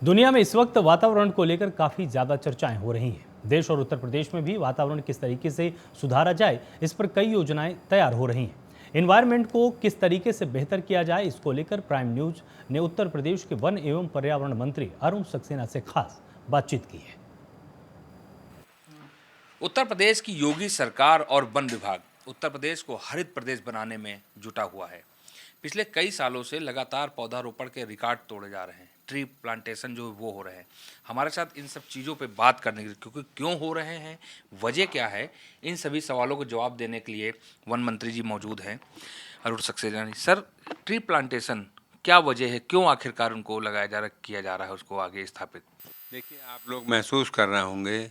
दुनिया में इस वक्त वातावरण को लेकर काफी ज्यादा चर्चाएं हो रही हैं। देश और उत्तर प्रदेश में भी वातावरण किस तरीके से सुधारा जाए, इस पर कई योजनाएं तैयार हो रही हैं। एनवायरनमेंट को किस तरीके से बेहतर किया जाए, इसको लेकर प्राइम न्यूज ने उत्तर प्रदेश के वन एवं पर्यावरण मंत्री अरुण सक्सेना से खास बातचीत की है। उत्तर प्रदेश की योगी सरकार और वन विभाग उत्तर प्रदेश को हरित प्रदेश बनाने में जुटा हुआ है। पिछले कई सालों से लगातार पौधारोपण के रिकॉर्ड तोड़े जा रहे हैं। ट्री प्लांटेशन जो वो हो रहे हैं। हमारे साथ इन सब चीज़ों पे बात करने के लिए, क्योंकि क्यों हो रहे हैं, वजह क्या है, इन सभी सवालों को जवाब देने के लिए वन मंत्री जी मौजूद हैं, Arun Saxena ji. Sir, tree plantation क्या वजह है, क्यों आखिरकार उनको लगाया जा रहा, किया जा रहा है उसको आगे स्थापित? देखिए, आप लोग महसूस कर रहे होंगे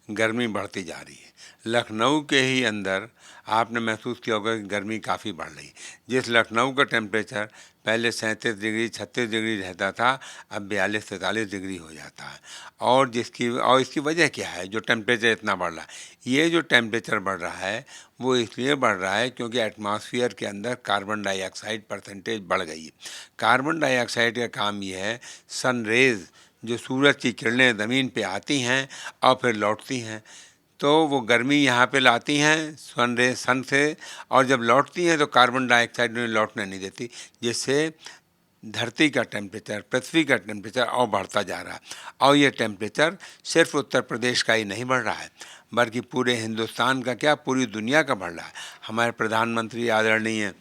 गर्मी बढ़ती जा रही है। लखनऊ के ही अंदर आपने महसूस किया होगा कि गर्मी काफ़ी बढ़ रही है। जिस लखनऊ का टेम्परेचर पहले 37 डिग्री 36 डिग्री रहता था, अब 42-43 डिग्री हो जाता है। और इसकी वजह क्या है जो टेम्परेचर इतना बढ़ रहा है? ये जो टेम्परेचर बढ़ रहा है वो इसलिए बढ़ रहा है क्योंकि एटमॉस्फेयर के अंदर कार्बन डाइऑक्साइड परसेंटेज बढ़ गई है। कार्बन डाइऑक्साइड का काम ये है, सन रेज़ जो सूरज की किरणें ज़मीन पे आती हैं और फिर लौटती हैं, तो वो गर्मी यहाँ पे लाती हैं सन से, और जब लौटती हैं तो कार्बन डाइऑक्साइड उन्हें लौटने नहीं देती, जिससे धरती का टेम्परेचर, पृथ्वी का टेम्परेचर और बढ़ता जा रहा है। और ये टेम्परेचर सिर्फ उत्तर प्रदेश का ही नहीं बढ़ रहा है, बल्कि पूरे हिंदुस्तान का क्या, पूरी दुनिया का बढ़ रहा है। हमारे प्रधानमंत्री आदरणीय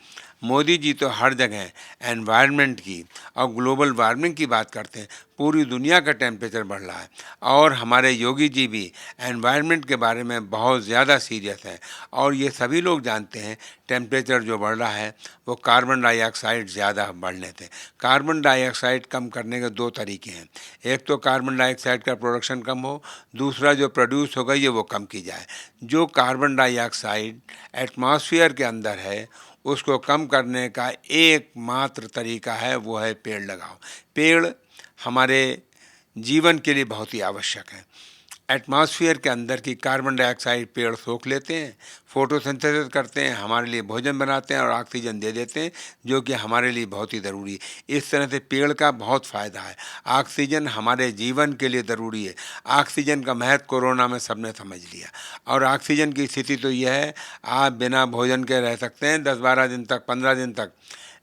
मोदी जी तो हर जगह एनवायरनमेंट की और ग्लोबल वार्मिंग की बात करते हैं। पूरी दुनिया का टेम्परेचर बढ़ रहा है और हमारे योगी जी भी एनवायरनमेंट के बारे में बहुत ज़्यादा सीरियस हैं। और ये सभी लोग जानते हैं टेम्परेचर जो बढ़ रहा है वो कार्बन डाइऑक्साइड ज़्यादा बढ़ने से। कार्बन डाइऑक्साइड कम करने के दो तरीके हैं। एक तो कार्बन डाइऑक्साइड का प्रोडक्शन कम हो, दूसरा जो प्रोड्यूस होगा ये वो कम की जाए। जो कार्बन डाइऑक्साइड एटमॉस्फेयर के अंदर है उसको कम करने का एकमात्र तरीका है वो है पेड़ लगाओ। पेड़ हमारे जीवन के लिए बहुत ही आवश्यक है। एटमॉस्फेयर के अंदर की कार्बन डाइऑक्साइड पेड़ सोख लेते हैं, फोटोसिंथेसिस करते हैं, हमारे लिए भोजन बनाते हैं और ऑक्सीजन दे देते हैं, जो कि हमारे लिए बहुत ही ज़रूरी है। इस तरह से पेड़ का बहुत फ़ायदा है। ऑक्सीजन हमारे जीवन के लिए ज़रूरी है। ऑक्सीजन का महत्व कोरोना में सबने समझ लिया। और ऑक्सीजन की स्थिति तो यह है, आप बिना भोजन के रह सकते हैं 10-12 दिन तक, 15 दिन तक,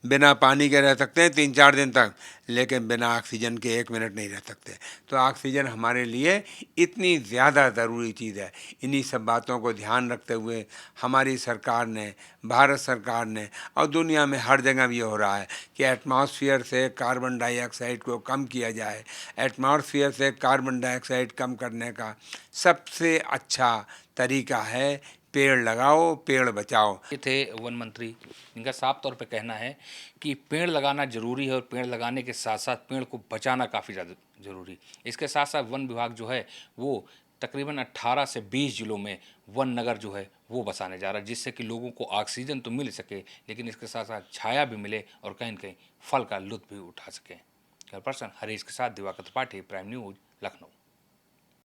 बिना पानी के रह सकते हैं 3-4 दिन तक, लेकिन बिना ऑक्सीजन के 1 मिनट नहीं रह सकते। तो ऑक्सीजन हमारे लिए इतनी ज़्यादा ज़रूरी चीज़ है। इन्हीं सब बातों को ध्यान रखते हुए हमारी सरकार ने, भारत सरकार ने, और दुनिया में हर जगह भी हो रहा है कि एटमॉस्फेयर से कार्बन डाइऑक्साइड को कम किया जाए। एटमॉस्फेयर से कार्बन डाइऑक्साइड कम करने का सबसे अच्छा तरीका है पेड़ लगाओ, पेड़ बचाओ। ये थे वन मंत्री, इनका साफ तौर पे कहना है कि पेड़ लगाना जरूरी है और पेड़ लगाने के साथ साथ पेड़ को बचाना काफ़ी ज़्यादा जरूरी। इसके साथ साथ वन विभाग जो है वो तकरीबन 18 से 20 जिलों में वन नगर जो है वो बसाने जा रहा है, जिससे कि लोगों को ऑक्सीजन तो मिल सके, लेकिन इसके साथ साथ छाया भी मिले और कहीं न कहीं फल का लुत्फ भी उठा सकें। कैमरा पर्सन हरीश के साथ दिवाकर त्रिपाठी, प्राइम न्यूज, लखनऊ।